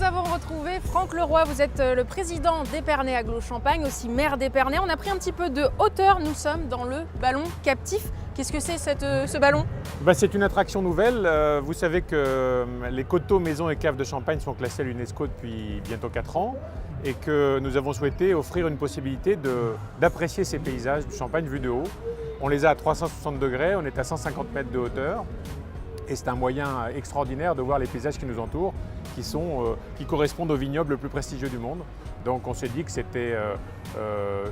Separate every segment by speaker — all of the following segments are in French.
Speaker 1: avons retrouvé Franck Leroy. Vous êtes le président d'Épernay Agglo-Champagne, aussi maire d'Épernay. On a pris un petit peu de hauteur. Nous sommes dans le ballon captif. Qu'est-ce que c'est ce ballon?
Speaker 2: C'est une attraction nouvelle. Vous savez que les coteaux, maisons et caves de Champagne sont classés à l'UNESCO depuis bientôt 4 ans et que nous avons souhaité offrir une possibilité d'apprécier ces paysages du Champagne vus de haut. On les a à 360 degrés, on est à 150 mètres de hauteur. Et c'est un moyen extraordinaire de voir les paysages qui nous entourent, qui correspondent au vignoble le plus prestigieux du monde. Donc on s'est dit que c'était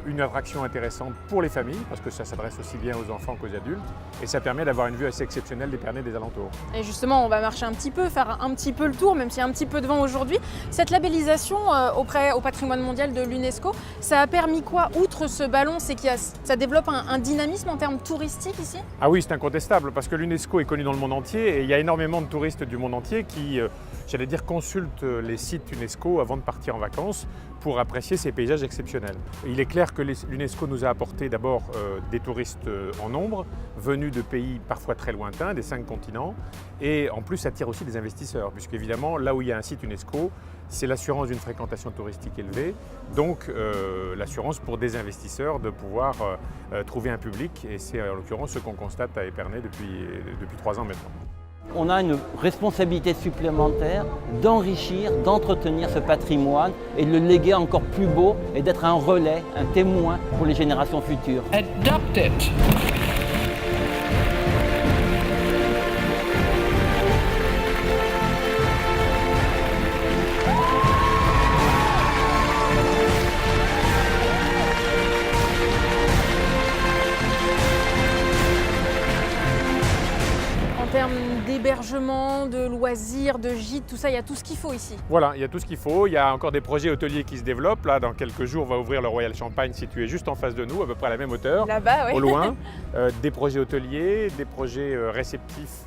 Speaker 2: une attraction intéressante pour les familles, parce que ça s'adresse aussi bien aux enfants qu'aux adultes, et ça permet d'avoir une vue assez exceptionnelle d'Épernay et des alentours.
Speaker 1: Et justement, on va marcher un petit peu, faire un petit peu le tour, même s'il y a un petit peu de vent aujourd'hui. Cette labellisation au patrimoine mondial de l'UNESCO, ça a permis quoi? Outre ce ballon, c'est que ça développe un dynamisme en termes touristiques ici?
Speaker 2: Ah oui, c'est incontestable, parce que l'UNESCO est connu dans le monde entier, et il y a énormément de touristes du monde entier qui, j'allais dire, consultent les sites UNESCO avant de partir en vacances pour apprécier ces paysages exceptionnels. Il est clair que l'UNESCO nous a apporté d'abord des touristes en nombre, venus de pays parfois très lointains, des 5 continents, et en plus attire aussi des investisseurs, puisque évidemment là où il y a un site UNESCO, c'est l'assurance d'une fréquentation touristique élevée, donc l'assurance pour des investisseurs de pouvoir trouver un public, et c'est en l'occurrence ce qu'on constate à Épernay depuis 3 ans maintenant.
Speaker 3: On a une responsabilité supplémentaire d'enrichir, d'entretenir ce patrimoine et de le léguer encore plus beau et d'être un relais, un témoin pour les générations futures.
Speaker 4: Adopt it.
Speaker 1: En termes d'hébergement, de loisirs, de gîtes, tout ça, il y a tout ce qu'il faut ici.
Speaker 2: Voilà, il y a tout ce qu'il faut. Il y a encore des projets hôteliers qui se développent. Là, dans quelques jours, on va ouvrir le Royal Champagne situé juste en face de nous, à peu près à la même hauteur,
Speaker 1: Là-bas, oui.
Speaker 2: au loin. Des projets hôteliers, des projets réceptifs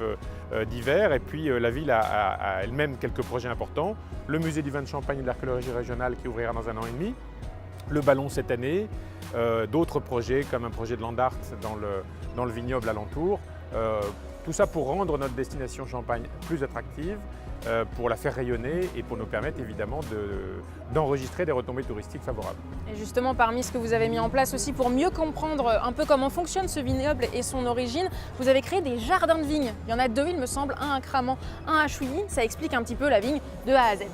Speaker 2: divers. Et puis la ville a elle-même quelques projets importants. Le musée du vin de Champagne et de l'archéologie régionale qui ouvrira dans 1 an et demi. Le ballon cette année. D'autres projets comme un projet de land art dans le vignoble alentour. Tout ça pour rendre notre destination Champagne plus attractive, pour la faire rayonner et pour nous permettre évidemment d'enregistrer des retombées touristiques favorables.
Speaker 1: Et justement, parmi ce que vous avez mis en place aussi pour mieux comprendre un peu comment fonctionne ce vignoble et son origine, vous avez créé des jardins de vignes. Il y en a 2, il me semble, un à Cramant, un à Chouilly. Ça explique un petit peu la vigne de A à Z.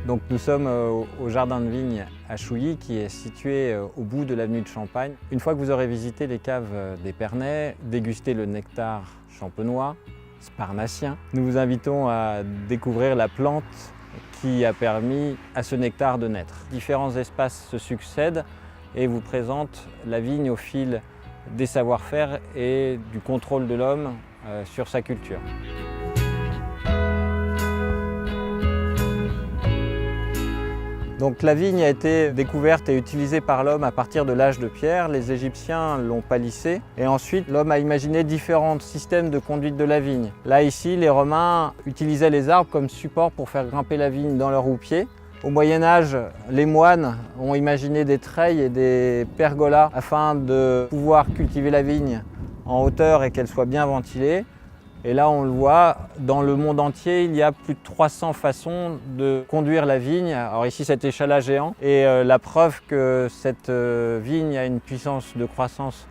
Speaker 5: Donc nous sommes au jardin de vigne à Chouilly qui est situé au bout de l'avenue de Champagne. Une fois que vous aurez visité les caves d'Épernay, dégusté le nectar champenois, sparnacien, nous vous invitons à découvrir la plante qui a permis à ce nectar de naître. Différents espaces se succèdent et vous présentent la vigne au fil des savoir-faire et du contrôle de l'homme sur sa culture. Donc la vigne a été découverte et utilisée par l'homme à partir de l'âge de pierre. Les Égyptiens l'ont palissée et ensuite l'homme a imaginé différents systèmes de conduite de la vigne. Là ici, les Romains utilisaient les arbres comme support pour faire grimper la vigne dans leur houppier. Au Moyen-Âge, les moines ont imaginé des treilles et des pergolas afin de pouvoir cultiver la vigne en hauteur et qu'elle soit bien ventilée. Et là, on le voit, dans le monde entier, il y a plus de 300 façons de conduire la vigne. Alors ici, cet échalas géant. Et la preuve que cette vigne a une puissance de croissance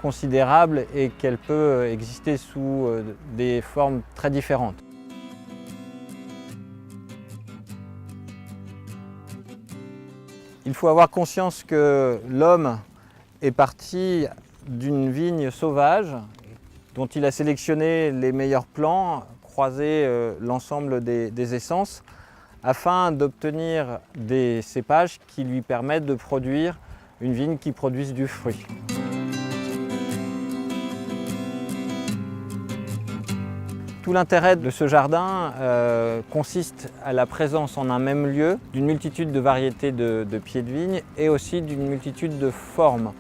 Speaker 5: considérable et qu'elle peut exister sous des formes très différentes. Il faut avoir conscience que l'homme est parti d'une vigne sauvage dont il a sélectionné les meilleurs plants, croisé l'ensemble des essences, afin d'obtenir des cépages qui lui permettent de produire une vigne qui produise du fruit. Tout l'intérêt de ce jardin consiste à la présence en un même lieu d'une multitude de variétés de pieds de vigne et aussi d'une multitude de formes.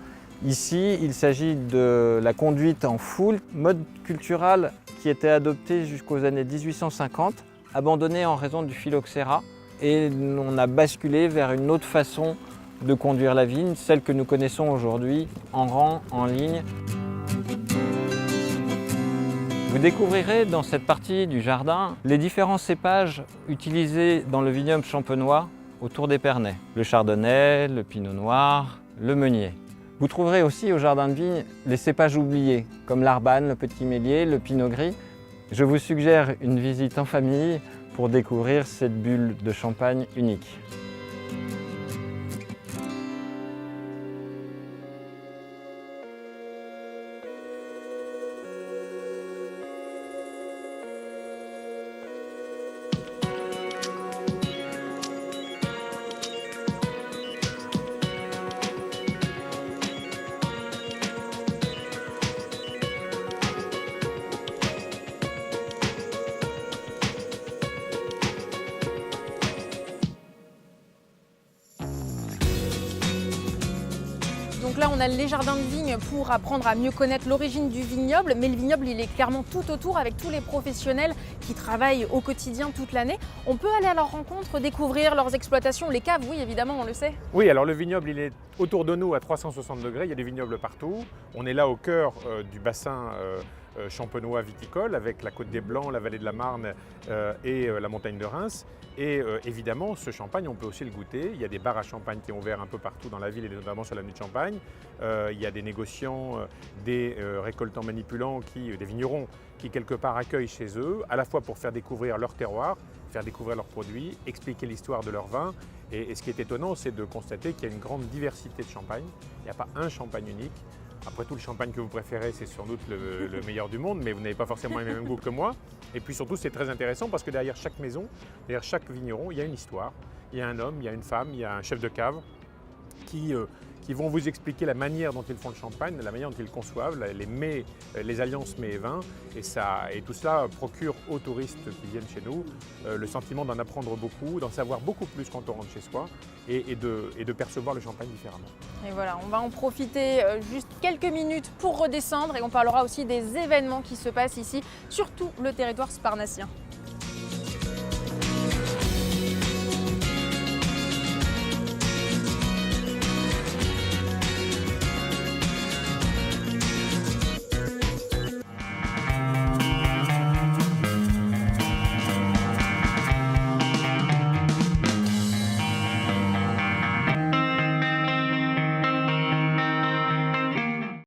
Speaker 5: Ici, il s'agit de la conduite en foule, mode culturel qui était adopté jusqu'aux années 1850, abandonné en raison du phylloxéra et on a basculé vers une autre façon de conduire la vigne, celle que nous connaissons aujourd'hui, en rang, en ligne. Vous découvrirez dans cette partie du jardin les différents cépages utilisés dans le vignoble champenois autour d'Épernay. Le chardonnay, le pinot noir, le meunier. Vous trouverez aussi au jardin de vigne les cépages oubliés, comme l'arbane, le petit meslier, le pinot gris. Je vous suggère une visite en famille pour découvrir cette bulle de champagne unique.
Speaker 1: Donc là, on a les jardins de vigne pour apprendre à mieux connaître l'origine du vignoble, mais le vignoble, il est clairement tout autour avec tous les professionnels qui travaillent au quotidien toute l'année. On peut aller à leur rencontre, découvrir leurs exploitations, les caves, oui, évidemment, on le sait.
Speaker 2: Oui, alors le vignoble, il est autour de nous à 360 degrés, il y a des vignobles partout. On est là au cœur du bassin champenois viticole avec la Côte des Blancs, la vallée de la Marne et la montagne de Reims. Et évidemment, ce champagne, on peut aussi le goûter. Il y a des bars à champagne qui ont ouvert un peu partout dans la ville et notamment sur l'avenue de Champagne. Il y a des négociants, des récoltants manipulants, des vignerons qui quelque part accueillent chez eux, à la fois pour faire découvrir leur terroir, faire découvrir leurs produits, expliquer l'histoire de leur vin. Et ce qui est étonnant, c'est de constater qu'il y a une grande diversité de champagne. Il n'y a pas un champagne unique. Après tout, le champagne que vous préférez, c'est sans doute le meilleur du monde, mais vous n'avez pas forcément les mêmes goûts que moi. Et puis surtout, c'est très intéressant parce que derrière chaque maison, derrière chaque vigneron, il y a une histoire. Il y a un homme, il y a une femme, il y a un chef de cave qui vont vous expliquer la manière dont ils font le champagne, la manière dont ils le conçoivent, les alliances mets et vins. Et tout cela procure aux touristes qui viennent chez nous le sentiment d'en apprendre beaucoup, d'en savoir beaucoup plus quand on rentre chez soi et de percevoir le champagne différemment.
Speaker 1: Et voilà, on va en profiter juste quelques minutes pour redescendre et on parlera aussi des événements qui se passent ici sur tout le territoire sparnacien.